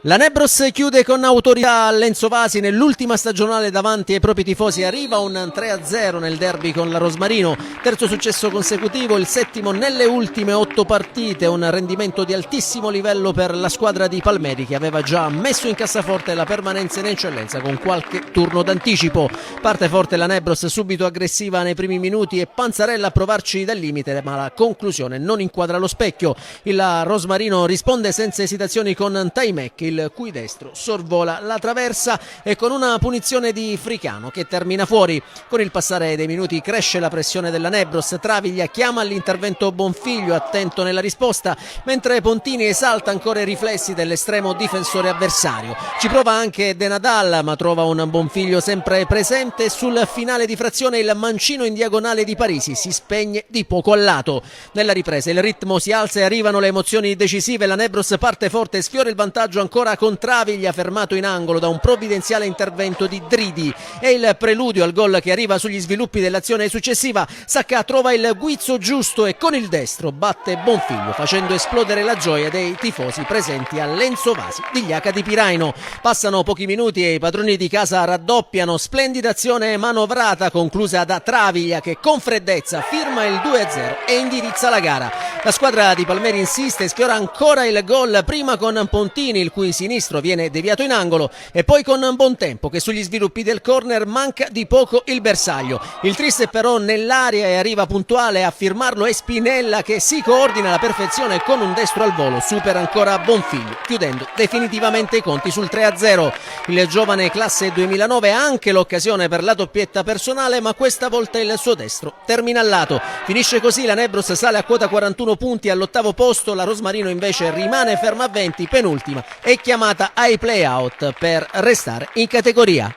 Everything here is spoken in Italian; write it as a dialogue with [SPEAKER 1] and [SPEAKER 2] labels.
[SPEAKER 1] La Nebros chiude con autorità Lenzo Vasi nell'ultima stagionale davanti ai propri tifosi. Arriva un 3-0 nel derby con la Rosmarino, terzo successo consecutivo, il settimo nelle ultime 8 partite, un rendimento di altissimo livello per la squadra di Palmeri che aveva già messo in cassaforte la permanenza in eccellenza con qualche turno d'anticipo. Parte forte la Nebros, subito aggressiva nei primi minuti e Panzarella a provarci dal limite, ma la conclusione non inquadra lo specchio. Il Rosmarino risponde senza esitazioni con Taimek, il cui destro sorvola la traversa e con una punizione di Fricano che termina fuori. Con il passare dei minuti cresce la pressione della Nebros, Travaglia chiama all'intervento Bonfiglio, attento nella risposta, mentre Pontini esalta ancora i riflessi dell'estremo difensore avversario. Ci prova anche De Nadal, ma trova un Bonfiglio sempre presente. Sul finale di frazione il mancino in diagonale di Parisi si spegne di poco a lato. Nella ripresa il ritmo si alza e arrivano le emozioni decisive. La Nebros parte forte e sfiora il vantaggio ancora con Travaglia fermato in angolo da un provvidenziale intervento di Dridi. È il preludio al gol che arriva sugli sviluppi dell'azione successiva. Sacca trova il guizzo giusto e con il destro batte Bonfiglio, facendo esplodere la gioia dei tifosi presenti a Lenzo Vasi di Jaca di Piraino. Passano pochi minuti e i padroni di casa raddoppiano. Splendida azione manovrata conclusa da Travaglia che con freddezza firma il 2-0 e indirizza la gara. La squadra di Palmeri insiste e sfiora ancora il gol, prima con Pontini il cui sinistro viene deviato in angolo e poi con Bontempo che sugli sviluppi del corner manca di poco il bersaglio. Il triste però nell'area e arriva puntuale a firmarlo è Spinella che si coordina alla perfezione con un destro al volo, supera ancora Bonfiglio chiudendo definitivamente i conti sul 3-0. Il giovane classe 2009 ha anche l'occasione per la doppietta personale, ma questa volta il suo destro termina al lato. Finisce così, la Nebros sale a quota 41 punti all'8° posto, la Rosmarino invece rimane ferma a 20, penultima, è chiamata ai play-out per restare in categoria.